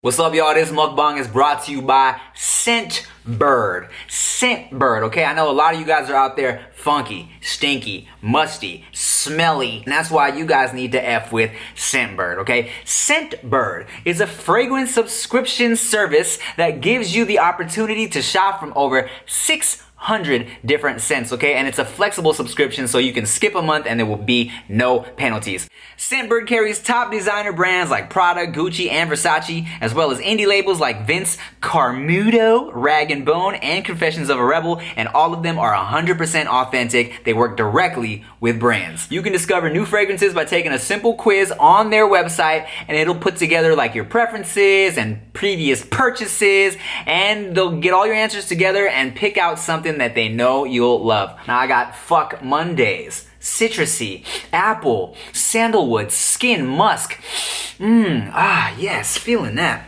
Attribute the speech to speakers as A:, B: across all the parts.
A: What's up, y'all? This mukbang is brought to you by Scentbird. Scentbird, okay? I know a lot of you guys are out there funky, stinky, musty, smelly, and that's why you guys need to F with Scentbird, okay? Scentbird is a fragrance subscription service that gives you the opportunity to shop from over 600 different scents, okay? And it's a flexible subscription, so you can skip a month and there will be no penalties. Scentbird carries top designer brands like Prada, Gucci, and Versace, as well as indie labels like Vince, Carmuto, Rag & Bone, and Confessions of a Rebel, and all of them are 100% authentic. They work directly with brands. You can discover new fragrances by taking a simple quiz on their website, and it'll put together like your preferences and previous purchases, and they'll get all your answers together and pick out something that they know you'll love. Now I got Fuck Mondays, citrusy, apple, sandalwood, skin, musk. Yes, feeling that.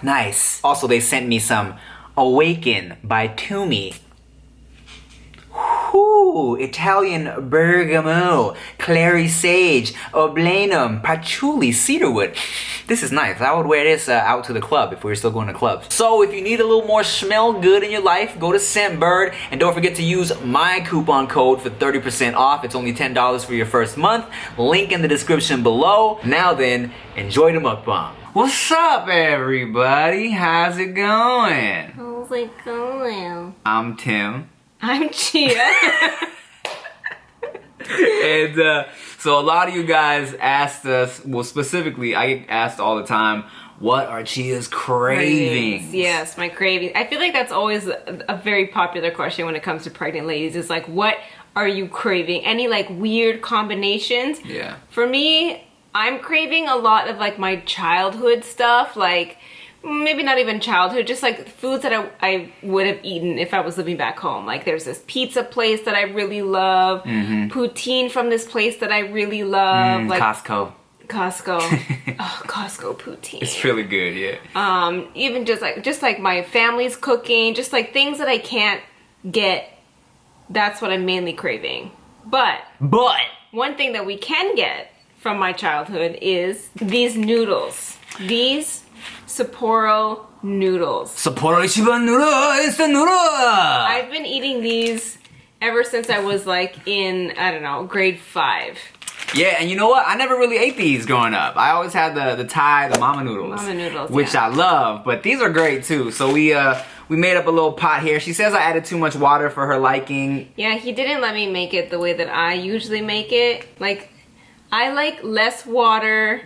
A: Nice. Also, they sent me some Awaken by Toomey. Italian bergamot, clary sage, oblanum, patchouli, cedarwood. This is nice. I would wear this out to the club if we were still going to clubs. So if you need a little more smell good in your life, go to Scentbird, and don't forget to use my coupon code for 30% off. It's only $10 for your first month. Link in the description below. Now then, enjoy the mukbang. What's up, everybody? How's it going?
B: How's it going?
A: I'm Tim.
B: I'm Chia.
A: And so a lot of you guys asked us, well, specifically I get asked all the time, what are Chia's cravings?
B: Yes, my cravings. I feel like that's always a very popular question when it comes to pregnant ladies. It's like, what are you craving? Any like weird combinations?
A: Yeah.
B: For me, I'm craving a lot of like my childhood stuff, like maybe not even childhood, just like foods that I would have eaten if I was living back home. Like there's this pizza place that I really love, poutine from this place that I really love. Like
A: Costco.
B: Oh, Costco poutine.
A: It's really good, yeah.
B: Even just like my family's cooking, just like things that I can't get. That's what I'm mainly craving. But one thing that we can get from my childhood is these noodles. These Sapporo noodles.
A: Sapporo Ichiban noodle is the noodle!
B: I've been eating these ever since I was like in, I don't know, grade 5.
A: Yeah, and you know what? I never really ate these growing up. I always had the Thai, the mama noodles.
B: Mama noodles,
A: which
B: yeah.
A: I love, but these are great too. So we made up a little pot here. She says I added too much water for her liking.
B: Yeah, he didn't let me make it the way that I usually make it. Like, I like less water,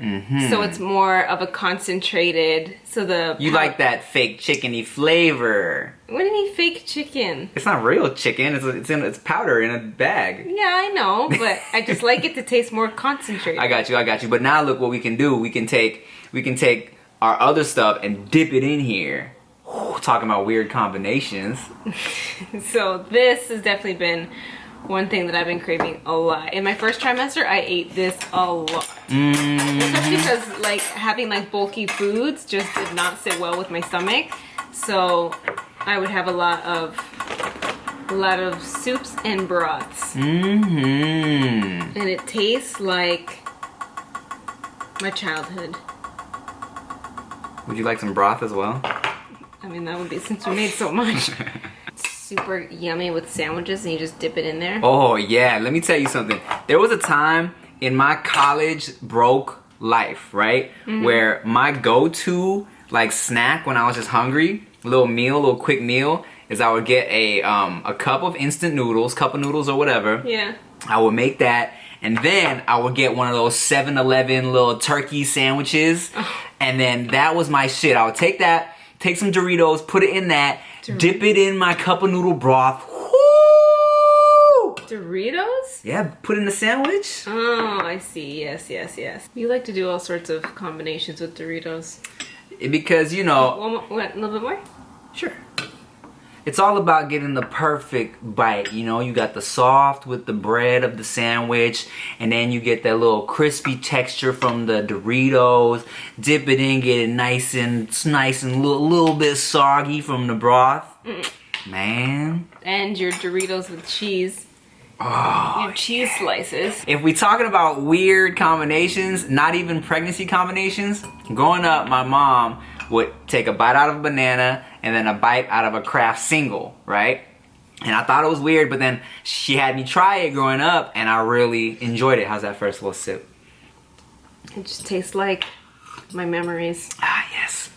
B: so it's more of a concentrated,
A: You like that fake chickeny flavor.
B: What do you mean fake chicken?
A: It's not real chicken, it's powder in a bag.
B: Yeah, I know, but I just like it to taste more concentrated.
A: I got you. But now look what we can do. We can take our other stuff and dip it in here. Talking about weird combinations.
B: So this has definitely been one thing that I've been craving a lot. In my first trimester, I ate this a lot. Especially because like having like bulky foods just did not sit well with my stomach. So I would have a lot of soups and broths. And it tastes like my childhood.
A: Would you like some broth as well?
B: I mean, that would be since we made so much. Super yummy with sandwiches and you just dip it in there.
A: Oh yeah, let me tell you something. There was a time in my college broke life, right? Where my go-to like snack when I was just hungry, little quick meal, is I would get a cup of instant noodles, cup of noodles or whatever.
B: Yeah.
A: I would make that, and then I would get one of those 7-Eleven little turkey sandwiches, and then that was my shit. I would take that, take some Doritos, put it in that, dip it in my cup of noodle broth. Woo!
B: Doritos?
A: Yeah, put in the sandwich.
B: Oh, I see. Yes. You like to do all sorts of combinations with Doritos.
A: Because, you know...
B: A little bit more?
A: Sure. It's all about getting the perfect bite, you know? You got the soft with the bread of the sandwich, and then you get that little crispy texture from the Doritos. Dip it in, get it nice and little bit soggy from the broth. Man.
B: And your Doritos with cheese your cheese slices.
A: If we talking about weird combinations, not even pregnancy combinations, growing up, my mom would take a bite out of a banana and then a bite out of a Kraft single, right? And I thought it was weird, but then she had me try it growing up, and I really enjoyed it. How's that first little sip?
B: It just tastes like my memories.
A: Ah, yes.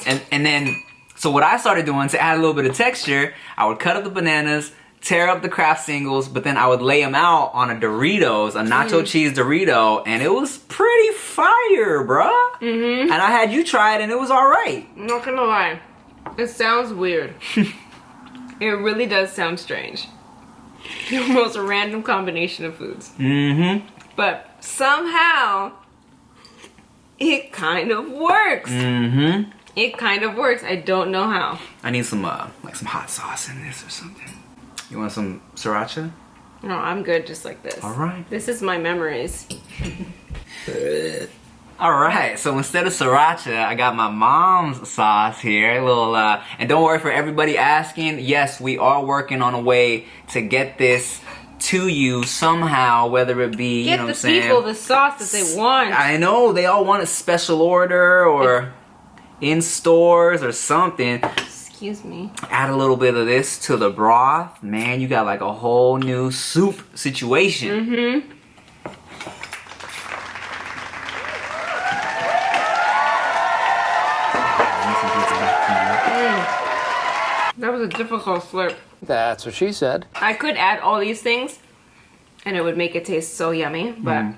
A: And then, so what I started doing to add a little bit of texture, I would cut up the bananas, tear up the Kraft singles, but then I would lay them out on a Doritos, a nacho cheese Dorito, and it was pretty fire, bruh. And I had you try it, and it was all right.
B: I'm not gonna lie. It sounds weird. It really does sound strange. The most random combination of foods. But somehow, it kind of works. It kind of works. I don't know how.
A: I need some like some hot sauce in this or something. You want some sriracha?
B: No, I'm good just like this.
A: All right.
B: This is my memories.
A: All right, so instead of sriracha, I got my mom's sauce here. A little, and don't worry for everybody asking. Yes, we are working on a way to get this to you somehow, whether it be, you know what I'm saying?
B: Get the people the sauce that they want.
A: I know, they all want a special order or in stores or something.
B: Excuse me.
A: Add a little bit of this to the broth. Man, you got like a whole new soup situation.
B: That was a difficult slurp.
C: That's what she said.
B: I could add all these things and it would make it taste so yummy, but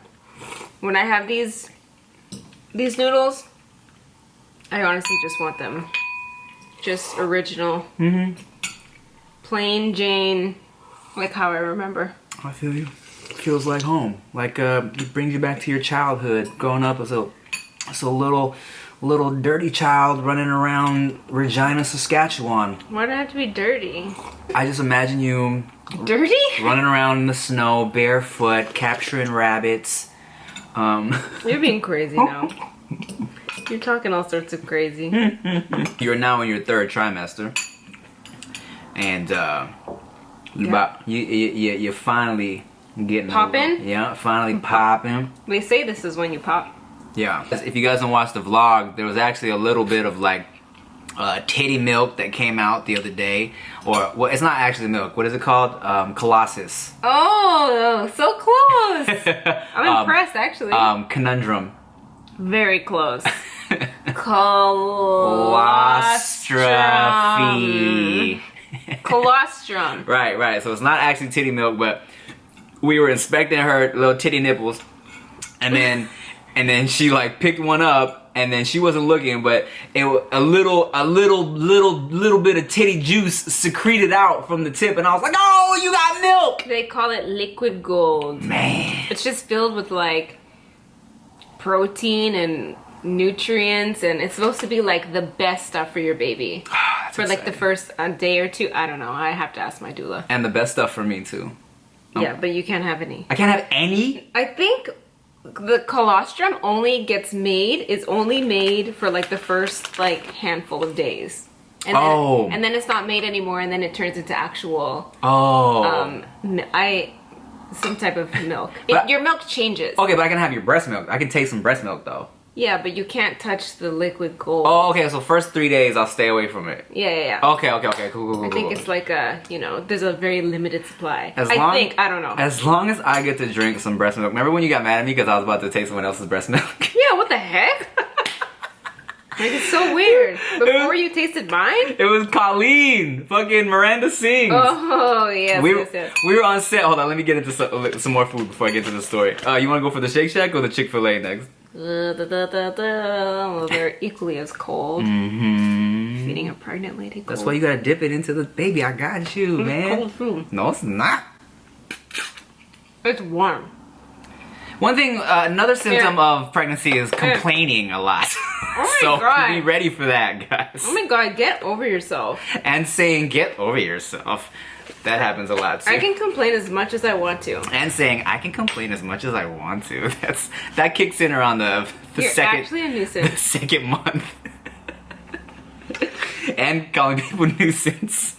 B: when I have these noodles, I honestly just want them just original. Plain Jane, like how I remember.
A: I feel you. Feels like home. Like it brings you back to your childhood, growing up as a little dirty child running around Regina, Saskatchewan.
B: Why do I have to be dirty?
A: I just imagine you
B: Dirty?
A: running around in the snow, barefoot, capturing rabbits.
B: You're being crazy now. You're talking all sorts of crazy.
A: You're now in your third trimester, and you're finally getting
B: Popping?
A: Yeah, finally popping.
B: They say this is when you pop.
A: Yeah. If you guys don't watch the vlog, there was actually a little bit of like titty milk that came out the other day. Or, well, it's not actually milk. What is it called? Colossus.
B: Oh, so close. I'm impressed, actually.
A: Conundrum.
B: Very close.
A: Colostrophy.
B: Colostrum.
A: Right. So it's not actually titty milk, but we were inspecting her little titty nipples, and then she like picked one up, and then she wasn't looking, but it a little bit of titty juice secreted out from the tip, and I was like, oh, you got milk.
B: They call it liquid gold.
A: Man,
B: it's just filled with like protein and nutrients, and it's supposed to be like the best stuff for your baby. For like the first day or two. I don't know, I have to ask my doula.
A: And the best stuff for me too.
B: Yeah, but you can't have any.
A: I can't have any?
B: I think the colostrum is only made for like the first like handful of days. And then, and then it's not made anymore, and then it turns into actual some type of milk. Your milk changes.
A: Okay, but I can have your breast milk. I can taste some breast milk though.
B: Yeah, but you can't touch the liquid gold.
A: Oh, okay, so first 3 days I'll stay away from it.
B: Yeah.
A: Okay, cool.
B: I think it's like a, there's a very limited supply. I don't know.
A: As long as I get to drink some breast milk. Remember when you got mad at me because I was about to take someone else's breast milk?
B: Yeah, what the heck? Like, it's so weird. Before you tasted mine?
A: It was Colleen, fucking MirandaSing's.
B: Oh, yes,
A: we were on set. Hold on, let me get into some more food before I get to the story. You want to go for the Shake Shack or the Chick-fil-A next?
B: Well, they're equally as cold. Feeding a pregnant lady cold.
A: That's why you gotta dip it into the baby. I got you, man.
B: Cold food.
A: No, it's not.
B: It's warm.
A: One thing, another symptom of pregnancy is complaining a lot.
B: Oh my God.
A: Be ready for that, guys.
B: Oh my God, get over yourself.
A: And saying, get over yourself. That happens a lot too.
B: I can complain as much as I want to.
A: And saying, I can complain as much as I want to. That kicks in around the
B: You're
A: second,
B: actually a nuisance.
A: the second month. and calling people nuisance.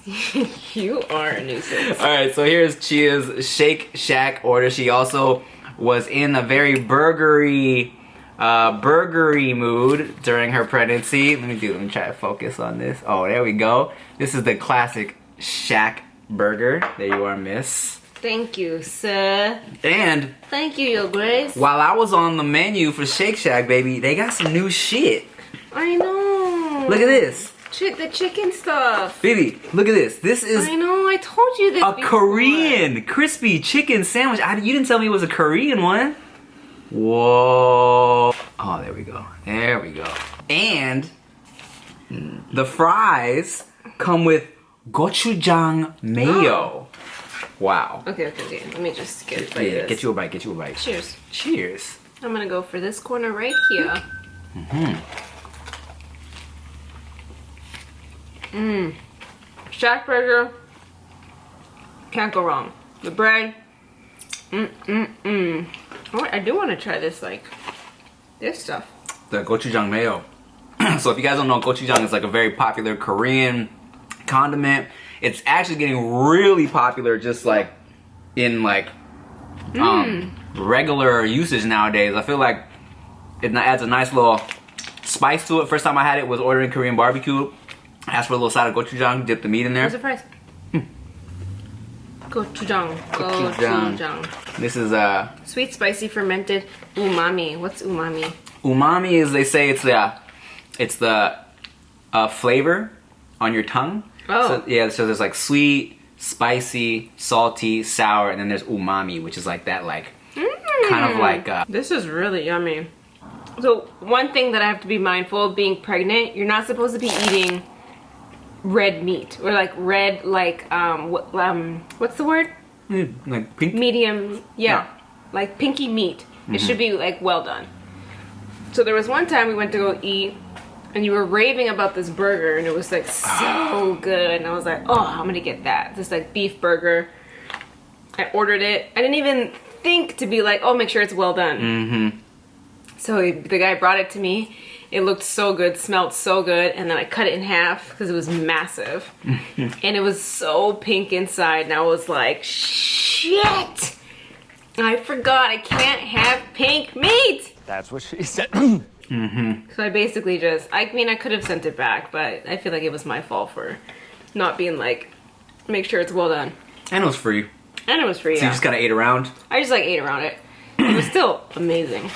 B: You are a nuisance.
A: Alright, so here's Chia's Shake Shack order. She also was in a very burgery mood during her pregnancy. Let me try to focus on this. Oh, there we go. This is the classic Shack burger. There you are, miss.
B: Thank you, sir.
A: And
B: thank you, Your Grace.
A: while I was on the menu for Shake Shack, baby, they got some new shit.
B: I know.
A: Look at this.
B: The chicken stuff.
A: Baby, look at this. This is
B: I know, I told you this
A: a
B: before.
A: Korean crispy chicken sandwich. You didn't tell me it was a Korean one. Whoa. Oh, there we go. There we go. And the fries come with gochujang mayo. Wow.
B: Okay. Let me just get
A: Yeah, get you a bite.
B: Cheers.
A: Cheers.
B: I'm gonna go for this corner right here. Shack burger. Can't go wrong. The bread. Oh, I do want to try this, like, this stuff.
A: The gochujang mayo. So if you guys don't know, gochujang is like a very popular Korean condiment. It's actually getting really popular just like in like regular usage nowadays. I feel like it adds a nice little spice to it. First time I had it was ordering Korean barbecue. Asked for a little side of gochujang, dipped the meat in there.
B: Where's the fries? Gochujang.
A: This is
B: Sweet, spicy, fermented umami. What's umami?
A: umami is, they say it's the flavor on your tongue.
B: Oh.
A: So, yeah, so there's like sweet, spicy, salty, sour, and then there's umami, which is like that, like kind of like
B: This is really yummy. So one thing that I have to be mindful of being pregnant, you're not supposed to be eating red meat or like red, like what's the word?
A: like pink.
B: Medium, yeah, like pinky meat. It should be like well done. So there was one time we went to go eat and you were raving about this burger and it was like so good, and I was like, oh, I'm gonna get that. This like beef burger. I ordered it. I didn't even think to be like, oh, make sure it's well done. So the guy brought it to me. It looked so good, smelled so good, and then I cut it in half because it was massive. And it was so pink inside, and I was like, shit! I forgot I can't have pink meat!
C: That's what she said.
B: So I basically I could have sent it back, but I feel like it was my fault for not being like, make sure it's well done.
A: And it was free.
B: And it was free,
A: So you just kind of ate around.
B: I just like ate around it. It was still amazing.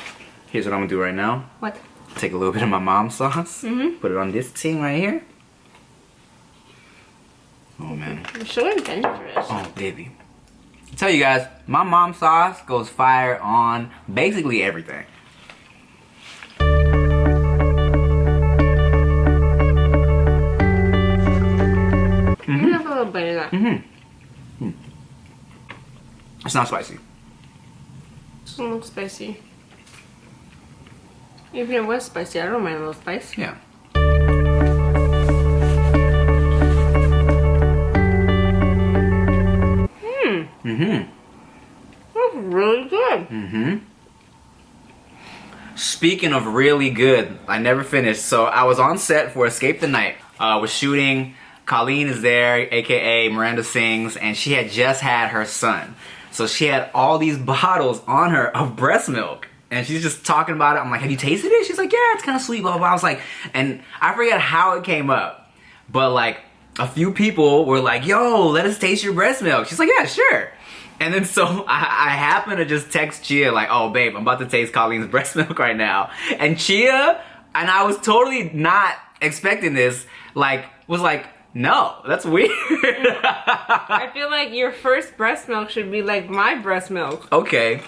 A: Here's what I'm gonna do right now.
B: What?
A: Take a little bit of my mom's sauce. Put it on this thing right here. Oh man.
B: I'm so adventurous.
A: Oh baby. I tell you guys, my mom's sauce goes fire on basically everything.
B: You can have a little bit of that.
A: It's not spicy.
B: Doesn't look spicy. Even if it was spicy, I don't mind a little spice.
A: Yeah.
B: That's really good.
A: Speaking of really good, I never finished. So I was on set for Escape the Night. Was shooting. Colleen is there, aka MirandaSing's, and she had just had her son. So she had all these bottles on her of breast milk. And she's just talking about it. I'm like, have you tasted it? She's like, yeah, it's kind of sweet, blah, blah, blah. I was like, and I forget how it came up. But like, a few people were like, yo, let us taste your breast milk. She's like, yeah, sure. And then so I happened to just text Chia like, oh, babe, I'm about to taste Colleen's breast milk right now. And Chia, and I was totally not expecting this, like, was like, no, that's weird.
B: I feel like your first breast milk should be like my breast milk.
A: Okay.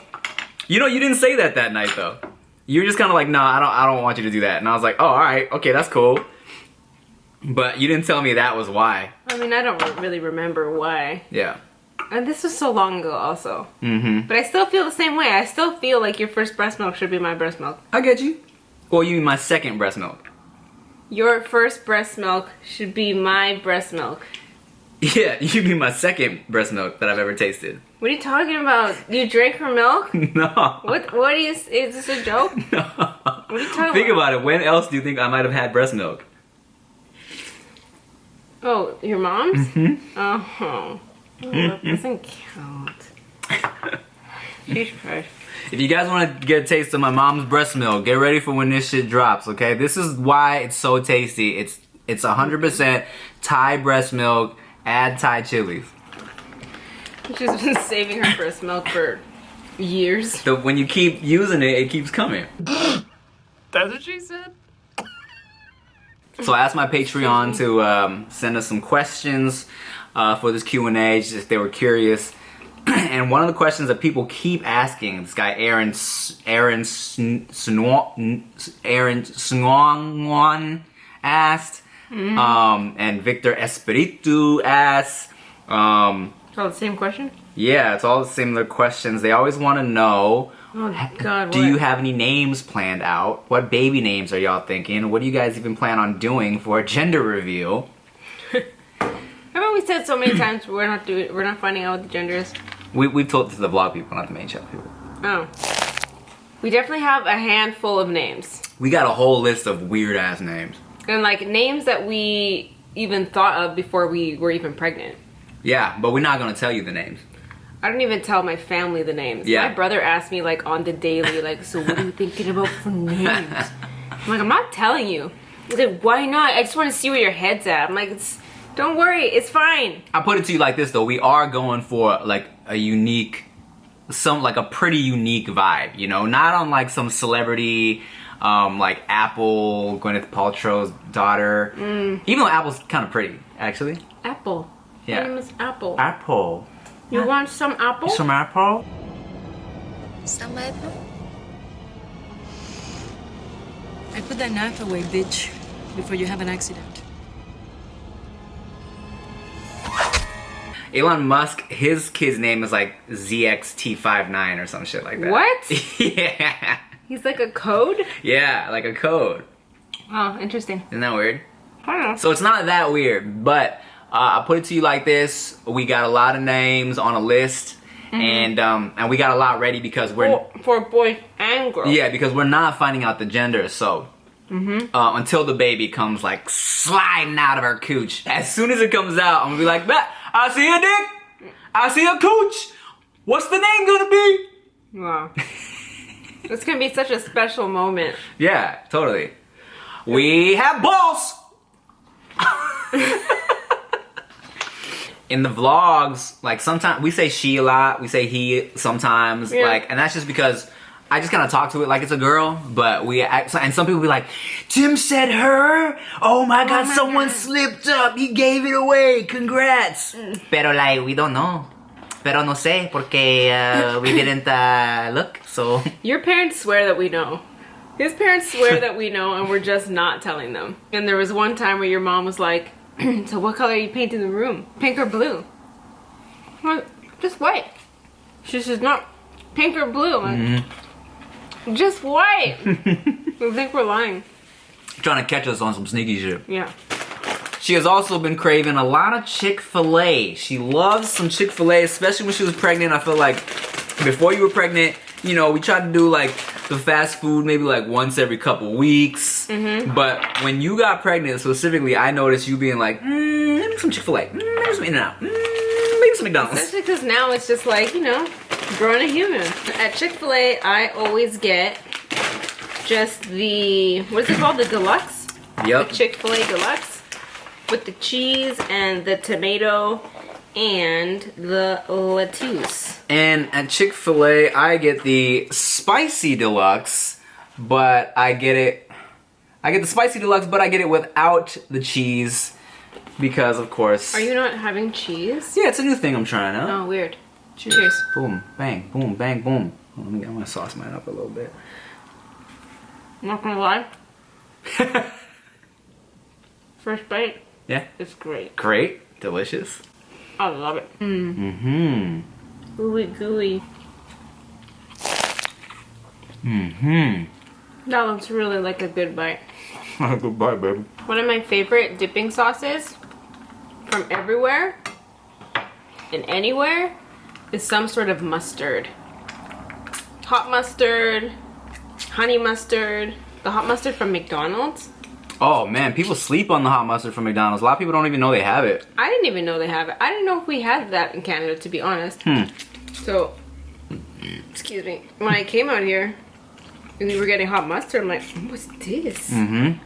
A: You know, you didn't say that night though. You were just kind of like, nah, I don't want you to do that. And I was like, oh, all right, okay, that's cool. But you didn't tell me that was why.
B: I mean, I don't really remember why.
A: Yeah.
B: And this was so long ago also. But I still feel the same way. I still feel like your first breast milk should be my breast milk.
A: I get you. Well, you mean my second breast milk.
B: Your first breast milk should be my breast milk.
A: Yeah, you mean my second breast milk that I've ever tasted.
B: What are you talking about? You drank her milk?
A: No.
B: What are you, is this a joke?
A: No.
B: What are you talking
A: Think about it. When else do you think I might have had breast milk?
B: Oh, your mom's? Oh, that doesn't count. Jesus Christ.
A: If you guys want to get a taste of my mom's breast milk, get ready for when this shit drops, okay? This is why it's so tasty. It's 100% Thai breast milk, add Thai chilies.
B: She's been saving her breast milk for years.
A: So when you keep using it, it keeps coming.
B: That's what she said.
A: So I asked my Patreon to send us some questions for this Q&A, just if they were curious. And one of the questions that people keep asking, this guy Aaron Swangwan asked, and Victor Espiritu asked.
B: All the same question?
A: Yeah, it's all the similar questions. They always want to know,
B: oh God,
A: do you have any names planned out? What baby names are y'all thinking? What do you guys even plan on doing for a gender reveal?
B: Haven't we said so many times we're not finding out what the gender is?
A: We've told this to the vlog people, not the main channel people.
B: Oh. We definitely have a handful of names.
A: We got a whole list of weird ass names.
B: And like names that we even thought of before we were even pregnant.
A: Yeah, but we're not gonna tell you the names.
B: I don't even tell my family the names.
A: Yeah.
B: My brother asked me like on the daily, like, so what are you thinking about for names? I'm like, I'm not telling you. He's like, why not? I just want to see where your head's at. I'm like, don't worry, it's fine.
A: I put it to you like this though, we are going for like a unique, like a pretty unique vibe, you know? Not on like some celebrity, like Apple, Gwyneth Paltrow's daughter. Even though Apple's kind of pretty, actually.
B: Apple.
A: Yeah.
B: My name is Apple.
A: Apple.
B: You want some apple?
A: Some apple?
C: Some apple? I put that knife away, bitch, before you have an accident.
A: Elon Musk, his kid's name is like ZXT59 or some shit like that.
B: What?
A: Yeah.
B: He's like a code?
A: Yeah, like a code.
B: Oh, interesting.
A: Isn't that weird?
B: I don't know.
A: So it's not that weird, but I put it to you like this. We got a lot of names on a list, and we got a lot ready because we're...
B: For boys and girls.
A: Yeah, because we're not finding out the gender, so... until the baby comes like sliding out of her cooch. As soon as it comes out, I'm gonna be like, I see a dick, I see a cooch. What's the name gonna be?
B: Wow. It's gonna be such a special moment.
A: Yeah, totally. We have balls. In the vlogs, like sometimes we say she a lot, we say he sometimes, like, and that's just because I just kind of talk to it like it's a girl, but and some people be like, Tim said her? Oh my God, someone slipped up, he gave it away, congrats. Pero like, we don't know. Pero no sé, porque we didn't look, so.
B: Your parents swear that we know. His parents swear that we know and we're just not telling them. And there was one time where your mom was like, so what color are you painting the room? Pink or blue? I'm like, just white. She says, not pink or blue. I'm like, just white. I think we're lying.
A: Trying to catch us on some sneaky shit.
B: Yeah.
A: She has also been craving a lot of Chick-fil-A. She loves some Chick-fil-A, especially when she was pregnant. I feel like before you were pregnant, you know, we tried to do like the fast food maybe like once every couple weeks. But when you got pregnant specifically, I noticed you being like, maybe some Chick-fil-A, maybe some In-N-Out, maybe some McDonald's.
B: Especially because now it's just like, you know, growing a human. At Chick-fil-A, I always get just the, what is it called? The deluxe?
A: Yep.
B: The Chick-fil-A deluxe with the cheese and the tomato and the lettuce.
A: And at Chick-fil-A, I get the spicy deluxe, but I get the spicy deluxe, but I get it without the cheese because, of course.
B: Are you not having cheese?
A: Yeah, it's a new thing I'm trying out.
B: Oh, weird. Cheers.
A: Boom, bang, boom, bang, boom. I'm gonna sauce mine up a little bit.
B: I'm not gonna lie. First bite.
A: Yeah.
B: It's great.
A: Great, delicious.
B: I love it. Gooey gooey. That looks really like a good bite.
A: Goodbye, baby.
B: One of my favorite dipping sauces from everywhere and anywhere is some sort of mustard. Hot mustard, honey mustard. The hot mustard from McDonald's
A: Oh man, people sleep on the hot mustard from McDonald's. A lot of people don't even know they have it.
B: I didn't even know they have it. I didn't know if we had that in Canada, to be honest. So, excuse me. When I came out here and we were getting hot mustard, I'm like, what's this?
A: Mm-hmm.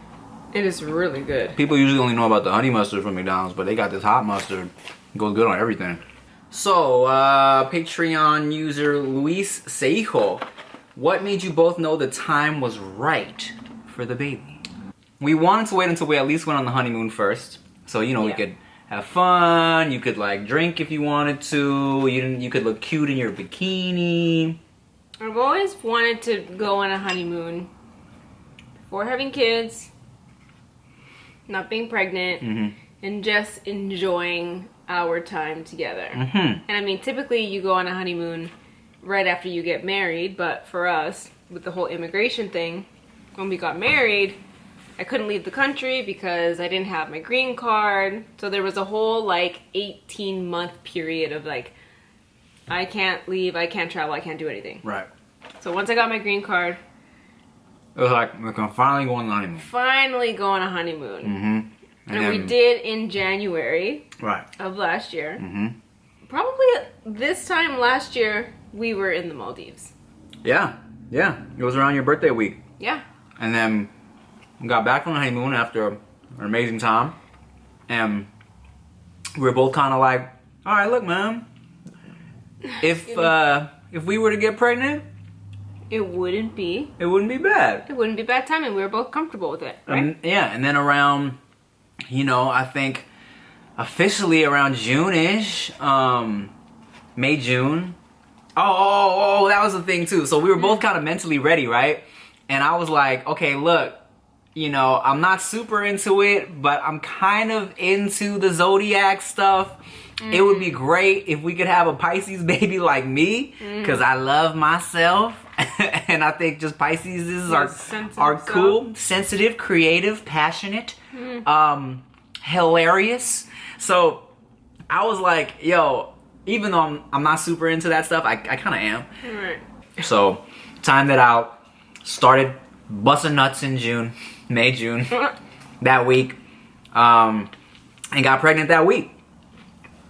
B: It is really good.
A: People usually only know about the honey mustard from McDonald's, but they got this hot mustard. It goes good on everything. So, Patreon user Luis Seijo, what made you both know the time was right for the baby? We wanted to wait until we at least went on the honeymoon first. So, you know, we could have fun. You could, like, drink if you wanted to. You could look cute in your bikini.
B: I've always wanted to go on a honeymoon before having kids, not being pregnant, and just enjoying our time together. And I mean, typically you go on a honeymoon right after you get married, but for us, with the whole immigration thing, when we got married, I couldn't leave the country because I didn't have my green card. So there was a whole like 18-month period of like, I can't leave, I can't travel, I can't do anything.
A: Right.
B: So once I got my green card,
A: it was like, we can finally go on the honeymoon.
B: Finally go on a honeymoon. And we did in January of last year. Probably this time last year, we were in the Maldives.
A: Yeah. It was around your birthday week.
B: Yeah.
A: And then we got back from the honeymoon after an amazing time. And we were both kind of like, all right, look, man. If we were to get pregnant,
B: it wouldn't be
A: bad.
B: It wouldn't be bad timing. We were both comfortable with it, right?
A: Yeah, and then around, you know, I think officially around June-ish, May, June. Oh, that was the thing too. So we were both kind of mentally ready, right? And I was like, okay, look, you know, I'm not super into it, but I'm kind of into the zodiac stuff. It would be great if we could have a Pisces baby like me, because I love myself. And I think just Pisces are cool, sensitive, creative, passionate, hilarious. So I was like, yo, even though I'm not super into that stuff, I kind of am.
B: Right.
A: So timed it out, started busting nuts in June, May, June, that week, and got pregnant that week.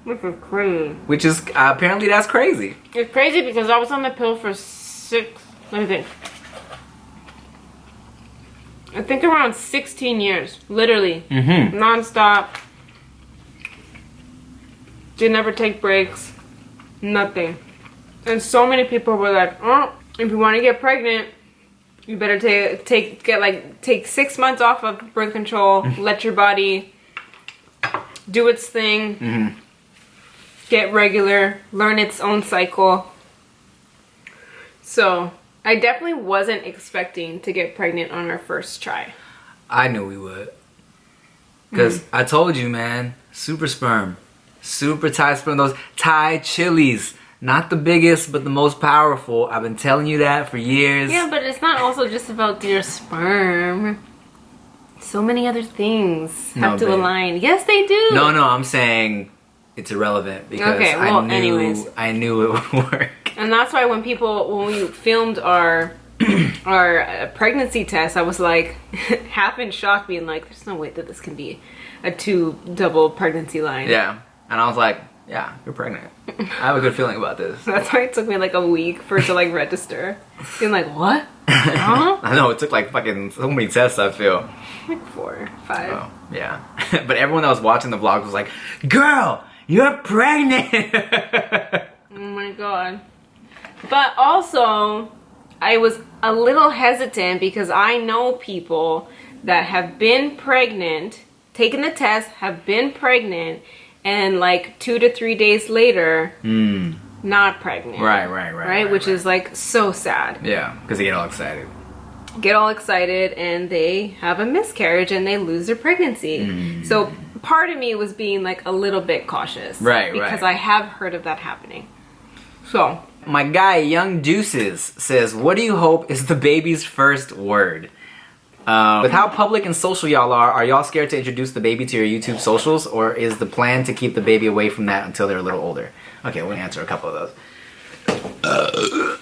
B: Which is crazy.
A: Which is, apparently that's crazy.
B: It's crazy because I was on the pill for I think around 16 years, literally, non-stop. Did never take breaks, nothing. And so many people were like, oh, if you want to get pregnant, you better take 6 months off of birth control, let your body do its thing, get regular, learn its own cycle. So I definitely wasn't expecting to get pregnant on our first try.
A: I knew we would. Because I told you, man, super sperm. Super Thai sperm. Those Thai chilies. Not the biggest, but the most powerful. I've been telling you that for years.
B: Yeah, but it's not also just about your sperm. So many other things have to align. Yes, they do.
A: No, I'm saying it's irrelevant because I knew it would work.
B: And that's why when we filmed our pregnancy test, I was like half in shock, being like, there's no way that this can be a 2 double pregnancy line.
A: Yeah. And I was like, yeah, you're pregnant. I have a good feeling about this.
B: That's why it took me like a week for it to like register. Being like, what? Huh?
A: I know, it took like fucking so many tests, I feel.
B: Like 4, 5.
A: Oh, yeah. But everyone that was watching the vlog was like, girl, you're pregnant!
B: Oh my god. But also, I was a little hesitant because I know people that have been pregnant, taken the test, have been pregnant, and like 2 to 3 days later, not pregnant. Right? Which is like so sad.
A: Yeah, because they get all excited.
B: And they have a miscarriage and they lose their pregnancy. So part of me was being like a little bit cautious. Because I have heard of that happening. So
A: my guy Young Deuces says, what do you hope is the baby's first word? With how public and social y'all are y'all scared to introduce the baby to your YouTube socials, or is the plan to keep the baby away from that until they're a little older? Okay, we'll answer a couple of those.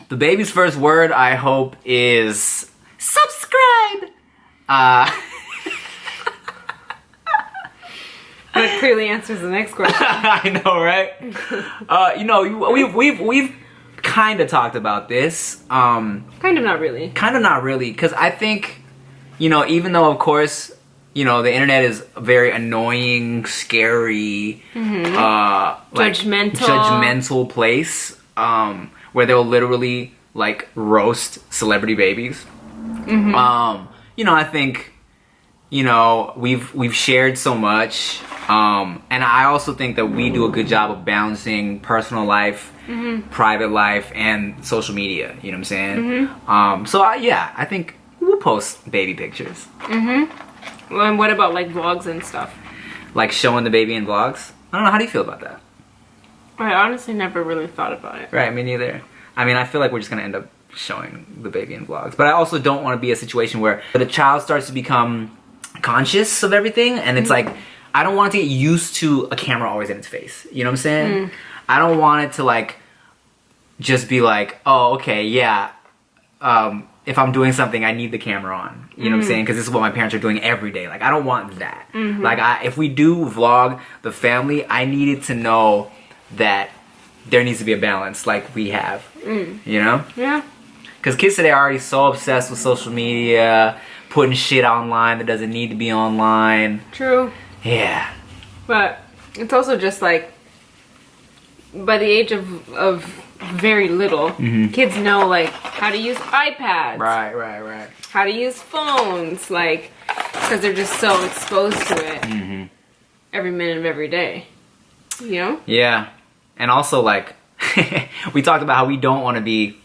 A: The baby's first word, I hope, is subscribe.
B: That clearly answers the next question.
A: I know, right? You know, we've kind of talked about this.
B: Kind of not really.
A: Kind of not really, because I think, you know, even though of course, you know, the internet is a very annoying, scary, like, judgmental place, where they'll literally like roast celebrity babies. You know, I think, you know, we've shared so much, and I also think that we do a good job of balancing personal life, private life, and social media. You know what I'm saying? So yeah, I think we'll post baby pictures.
B: Well, and what about like vlogs and stuff?
A: Like showing the baby in vlogs? I don't know, how do you feel about that?
B: I honestly never really thought about it.
A: Right, me neither. I mean, I feel like we're just gonna end up showing the baby in vlogs. But I also don't want to be a situation where the child starts to become conscious of everything, and it's like, I don't want it to get used to a camera always in its face. You know what I'm saying? I don't want it to like, just be like, oh, okay, yeah, if I'm doing something, I need the camera on. You know what I'm saying? Because this is what my parents are doing every day. Like, I don't want that. Like, if we do vlog the family, I needed to know that there needs to be a balance like we have. You know?
B: Yeah.
A: Because kids today are already so obsessed with social media, putting shit online that doesn't need to be online.
B: True.
A: Yeah.
B: But it's also just like, by the age of very little, kids know like how to use iPads.
A: Right.
B: How to use phones, like, because they're just so exposed to it every minute of every day. You know?
A: Yeah. And also, like, we talked about how we don't want to be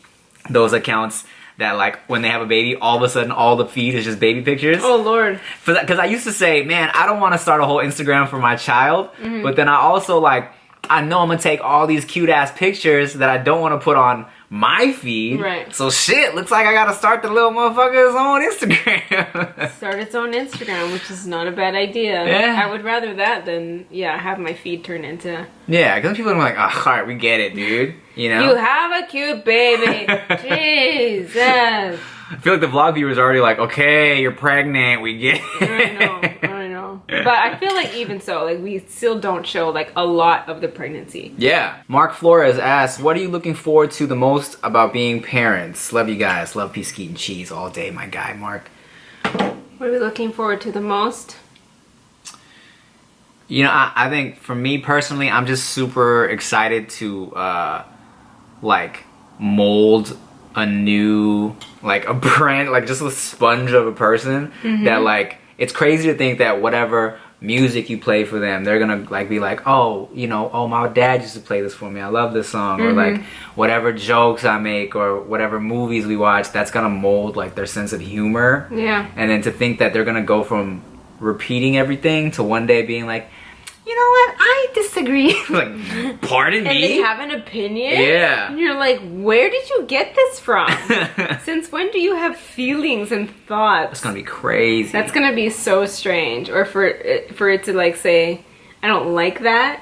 A: those accounts that, like, when they have a baby, all of a sudden all the feed is just baby pictures.
B: Oh, Lord.
A: Because I used to say, man, I don't want to start a whole Instagram for my child. But then I also, like, I know I'm going to take all these cute-ass pictures that I don't want to put on my feed.
B: Right.
A: So, shit, looks like I got to start the little motherfucker's own Instagram.
B: Start its own Instagram, which is not a bad idea.
A: Yeah.
B: I would rather that than, have my feed turn into...
A: Yeah, because people are like, oh, all right, we get it, dude. You know?
B: You have a cute baby. Jesus.
A: I feel like the vlog viewers are already like, okay, you're pregnant, we get it.
B: I know. But I feel like even so, like, we still don't show like a lot of the pregnancy.
A: Yeah. Mark Flores asks, what are you looking forward to the most about being parents? Love you guys. Love peace, skeet, and cheese all day, my guy, Mark.
B: What are we looking forward to the most?
A: You know, I think for me personally, I'm just super excited to like mold a new, like a brand, like just a sponge of a person that, like, it's crazy to think that whatever music you play for them, they're gonna like be like, oh, you know, oh, my dad used to play this for me, I love this song. Or like whatever jokes I make or whatever movies we watch, that's gonna mold like their sense of humor.
B: Yeah.
A: And then to think that they're gonna go from repeating everything to one day being like, you know what, I disagree. Like, pardon me?
B: And they have an opinion?
A: Yeah.
B: And you're like, where did you get this from? Since when do you have feelings and thoughts?
A: That's gonna be crazy.
B: That's gonna be so strange. Or for it to like say, I don't like that,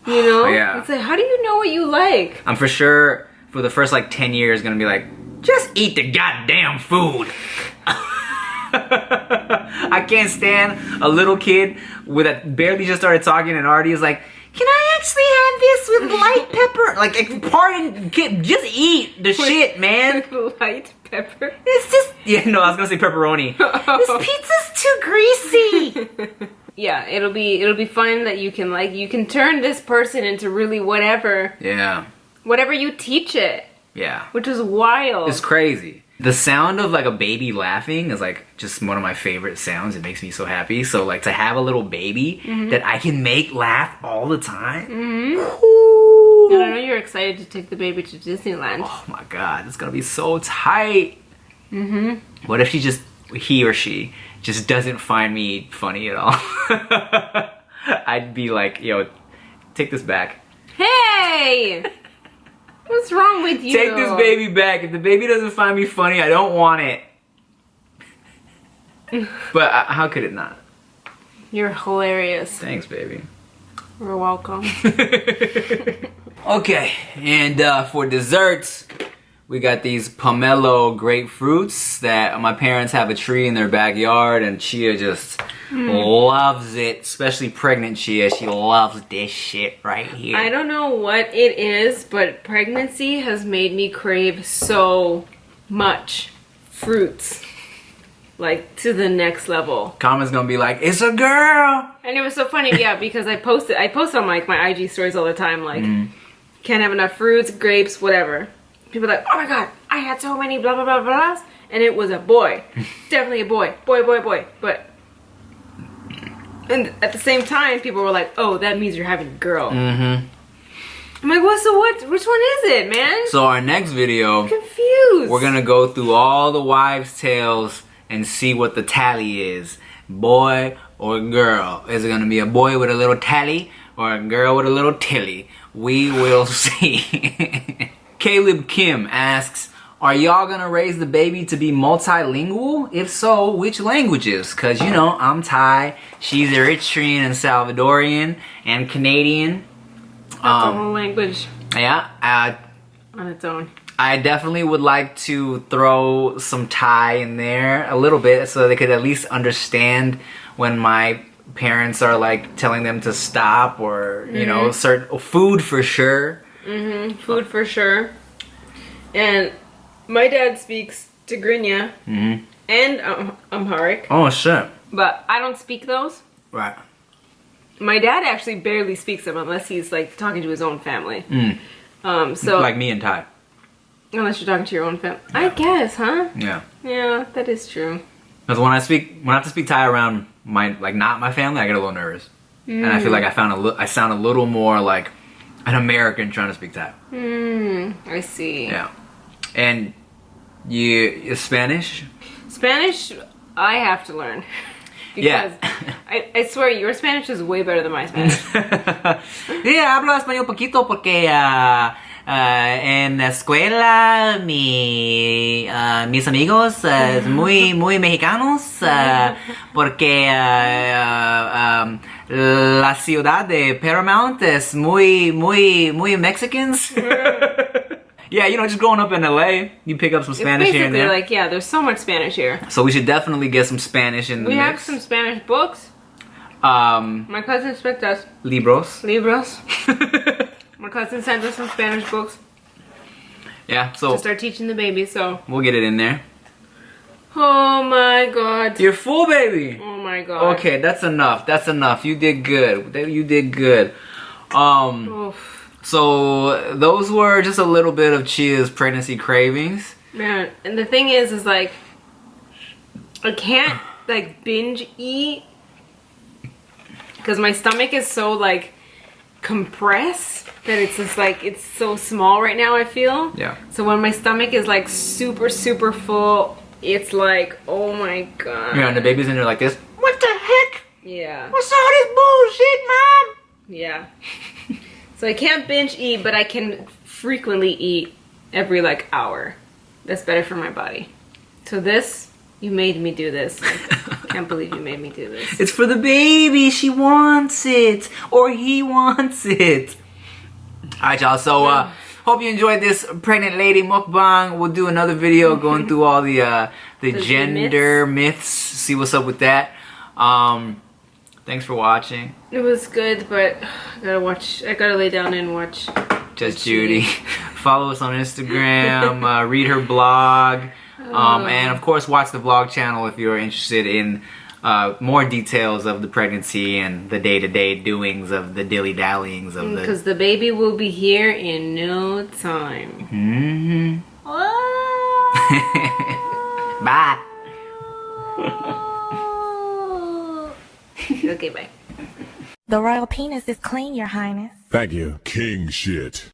B: you know?
A: Yeah.
B: It's like, how do you know what you like?
A: I'm for sure for the first like 10 years gonna be like, just eat the goddamn food. I can't stand a little kid with a barely just started talking and already is like, can I actually have this with light pepper? Like, pardon, kid, just eat the shit, man.
B: With light pepper?
A: It's just, yeah, no, I was gonna say pepperoni. This pizza's too greasy.
B: Yeah, it'll be fun that you can turn this person into really whatever you teach it.
A: Yeah.
B: Which is wild.
A: It's crazy. The sound of like a baby laughing is like just one of my favorite sounds. It makes me so happy. So like to have a little baby that I can make laugh all the time.
B: And I know you're excited to take the baby to Disneyland.
A: Oh my god, it's gonna be so tight. What if he or she just doesn't find me funny at all? I'd be like, yo, take this back.
B: Hey! What's wrong with you?
A: Take this baby back. If the baby doesn't find me funny, I don't want it. But how could it not?
B: You're hilarious.
A: Thanks, baby.
B: You're welcome.
A: Okay, and for desserts, We got these pomelo grapefruits that my parents have a tree in their backyard, and Chia just loves it, especially pregnant Chia. She loves this shit right here.
B: I don't know what it is, but pregnancy has made me crave so much fruits. Like, to the next level.
A: Comments gonna be like, it's a girl!
B: And it was so funny, yeah, because I post on like my IG stories all the time, like, can't have enough fruits, grapes, whatever. People are like, oh my god, I had so many blah blah blah blahs, and it was a boy. Definitely a boy. Boy. But, and at the same time, people were like, oh, that means you're having a girl. I'm like, what? Which one is it, man?
A: So our next video,
B: I'm confused.
A: we're gonna go through all the wives' tales and see what the tally is. Boy or girl. Is it gonna be a boy with a little tally or a girl with a little tilly? We will see. Caleb Kim asks, are y'all gonna raise the baby to be multilingual? If so, which languages? Cause you know, I'm Thai, she's Eritrean and Salvadorian and Canadian.
B: That's a whole language
A: Yeah,
B: on its own.
A: I definitely would like to throw some Thai in there a little bit so they could at least understand when my parents are like telling them to stop or, you know, certain food for sure.
B: Food for sure. And my dad speaks Tigrinya and Amharic.
A: Oh, shit.
B: But I don't speak those.
A: Right.
B: My dad actually barely speaks them unless he's like talking to his own family. So
A: Like me and Thai.
B: unless you're talking to your own family, I guess, huh?
A: Yeah.
B: Yeah, that is true.
A: Because when I have to speak Thai around my, like, not my family, I get a little nervous. And I feel like I sound a little more like an American trying to speak Thai.
B: I see.
A: Yeah. And you Spanish?
B: Spanish, I have to learn. Because I swear, your Spanish is way better than my Spanish.
A: Yeah, hablo español poquito porque en la escuela mis amigos muy mexicanos porque la ciudad de Paramount es muy Mexicans. Yeah, you know, just growing up in LA, you pick up some Spanish here and there.
B: Like, yeah, there's so much Spanish here.
A: So we should definitely get some Spanish in the mix.
B: We have some Spanish books.
A: Um,
B: My cousin sent us
A: libros.
B: My cousin sent us some Spanish books
A: Yeah, so
B: to start teaching the baby, so.
A: we'll get it in there.
B: Oh my god.
A: You're full, baby.
B: Oh my god.
A: Okay, that's enough. That's enough. You did good. You did good.
B: Oof.
A: So those were just a little bit of Chia's pregnancy cravings.
B: Man, and the thing is like, I can't like binge eat because my stomach is so like compressed that it's just like, it's so small right now, I feel.
A: Yeah.
B: So when my stomach is like super full, it's like, oh my god.
A: Yeah, and the baby's in there like this. What the heck?
B: Yeah.
A: What's all this bullshit, Mom?
B: Yeah. So I can't binge eat, but I can frequently eat every like hour. That's better for my body. So this, you made me do this. I can't believe you made me do this.
A: It's for the baby. She wants it. Or he wants it. Alright, y'all. So, hope you enjoyed this pregnant lady mukbang. We'll do another video going through all the gender myths. See what's up with that. Thanks for watching.
B: It was good, but I gotta lay down and watch
A: Just Judy. Follow us on Instagram, read her blog, and of course watch the vlog channel if you're interested in more details of the pregnancy and the day-to-day doings of the dilly-dallyings of the...
B: Because the baby will be here in no time.
A: Bye.
B: Okay, bye.
D: The royal penis is clean, Your Highness.
E: Thank you. King shit.